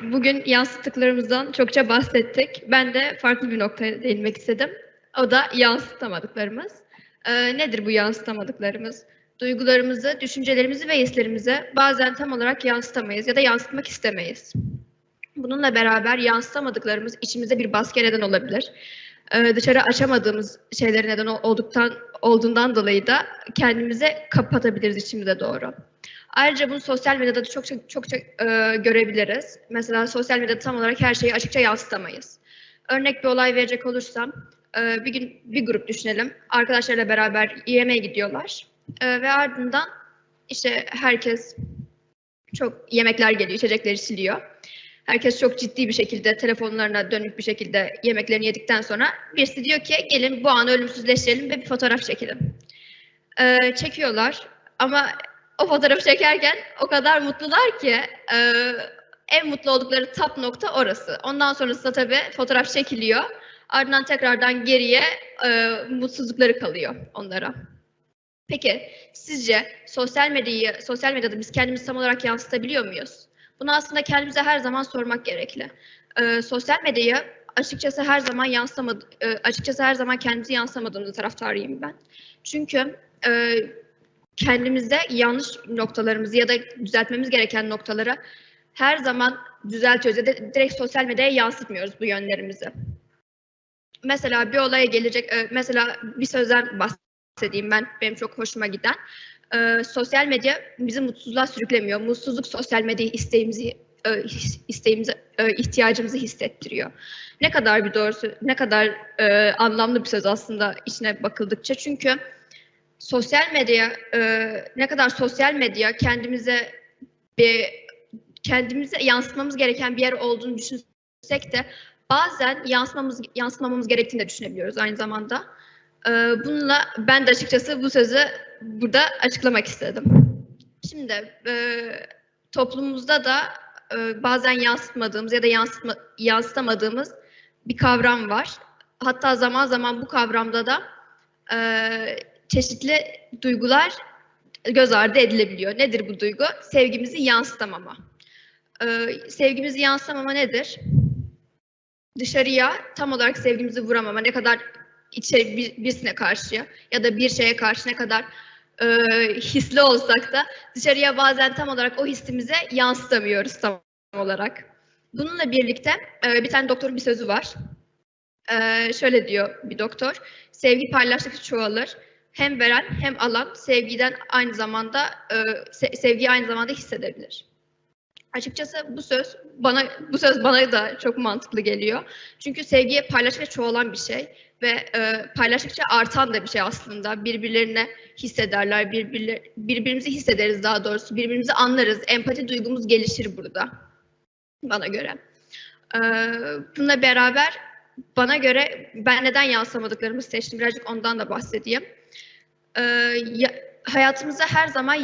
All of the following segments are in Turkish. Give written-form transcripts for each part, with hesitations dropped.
bugün yansıttıklarımızdan çokça bahsettik. Ben de farklı bir noktaya değinmek istedim. O da yansıtamadıklarımız. Nedir bu yansıtamadıklarımız? Duygularımızı, düşüncelerimizi ve hislerimizi bazen tam olarak yansıtamayız ya da yansıtmak istemeyiz. Bununla beraber yansıtamadıklarımız içimize bir baskı neden olabilir. Dışarı açamadığımız şeyleri neden olduğundan dolayı da kendimize kapatabiliriz içimize doğru. Ayrıca bunu sosyal medyada da çokça görebiliriz. Mesela sosyal medyada tam olarak her şeyi açıkça yansıtamayız. Örnek bir olay verecek olursam, bir gün bir grup düşünelim. Arkadaşlarla beraber yemeğe gidiyorlar. Ve ardından işte herkes çok yemekler geliyor, içecekler içiliyor. Herkes çok ciddi bir şekilde telefonlarına dönük bir şekilde yemeklerini yedikten sonra birisi diyor ki gelin bu anı ölümsüzleştirelim ve bir fotoğraf çekelim. Çekiyorlar ama o fotoğrafı çekerken o kadar mutlular ki en mutlu oldukları tap nokta orası. Ondan sonrasında tabii fotoğraf çekiliyor. Ardından tekrardan geriye mutsuzlukları kalıyor onlara. Peki sizce sosyal medyada biz kendimizi tam olarak yansıtabiliyor muyuz? Bunu aslında kendimize her zaman sormak gerekli. Sosyal medyayı açıkçası her zaman kendimizi yansıtamadığımız taraftarıyım ben. Çünkü kendimizde yanlış noktalarımızı ya da düzeltmemiz gereken noktaları her zaman düzeltiyoruz ya da direkt sosyal medyaya yansıtmıyoruz bu yönlerimizi. Mesela bir olaya gelecek, mesela bir sözden bahsedeyim ben, benim çok hoşuma giden. Sosyal medya bizi mutsuzluğa sürüklemiyor. Mutsuzluk sosyal medyayı ihtiyacımızı hissettiriyor. Ne kadar bir doğrusu, ne kadar anlamlı bir söz aslında içine bakıldıkça. Çünkü sosyal medya, ne kadar sosyal medya kendimize yansıtmamız gereken bir yer olduğunu düşünsek de bazen yansıtmamamız gerektiğini de düşünebiliyoruz aynı zamanda. Bununla ben de açıkçası bu sözü burada açıklamak istedim. Şimdi toplumumuzda da bazen yansıtmadığımız ya da yansıtamadığımız bir kavram var. Hatta zaman zaman bu kavramda da çeşitli duygular göz ardı edilebiliyor. Nedir bu duygu? Sevgimizi yansıtamama. Sevgimizi yansıtamama nedir? Dışarıya tam olarak sevgimizi vuramama, ne kadar birisine karşı ya da bir şeye karşı ne kadar hisli olsak da dışarıya bazen tam olarak o hissimize yansıtamıyoruz tam olarak. Bununla birlikte bir tane doktorun bir sözü var. Şöyle diyor bir doktor, sevgi paylaştıkça çoğalır. Hem veren hem alan sevgiyi aynı zamanda hissedebilir. Açıkçası bu söz bana da çok mantıklı geliyor. Çünkü sevgi paylaştıkça çoğalan bir şey ve paylaştıkça artan da bir şey aslında. Birbirlerine hissederler, birbirimizi hissederiz daha doğrusu. Birbirimizi anlarız, empati duygumuz gelişir burada bana göre. Bununla beraber bana göre ben neden yansıtamadıklarımı seçtim, birazcık ondan da bahsedeyim. Hayatımızda her zaman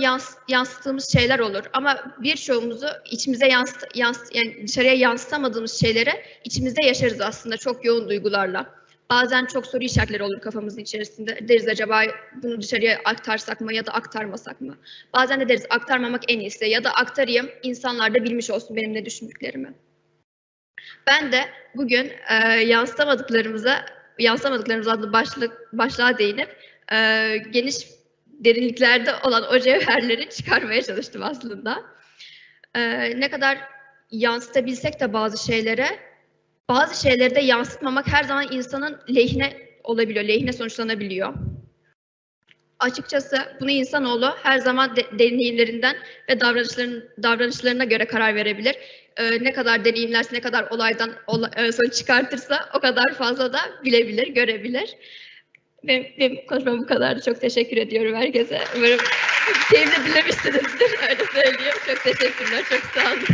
yansıttığımız şeyler olur ama birçoğumuzu içimize yani dışarıya yansıtamadığımız şeyleri içimizde yaşarız aslında çok yoğun duygularla. Bazen çok soru işaretleri olur kafamızın içerisinde. Deriz acaba bunu dışarıya aktarsak mı ya da aktarmasak mı? Bazen de deriz aktarmamak en iyisi ya da aktarayım insanlar da bilmiş olsun benim ne düşündüklerimi. Ben de bugün yansıtamadıklarımız adlı başlığa değinip geniş derinliklerde olan o cevherleri çıkarmaya çalıştım aslında. Ne kadar yansıtabilsek de bazı şeyleri de yansıtmamak her zaman insanın lehine olabiliyor, lehine sonuçlanabiliyor. Açıkçası bunu insanoğlu her zaman deneyimlerinden ve davranışlarına göre karar verebilir. Ne kadar deneyimlerse, ne kadar olaydan sonuç çıkartırsa o kadar fazla da bilebilir, görebilir. Benim konuşmam bu kadardı. Çok teşekkür ediyorum herkese. Umarım keyifle dinlemişsinizdir. Öyle söyleyeyim. Çok teşekkürler. Çok sağ olun.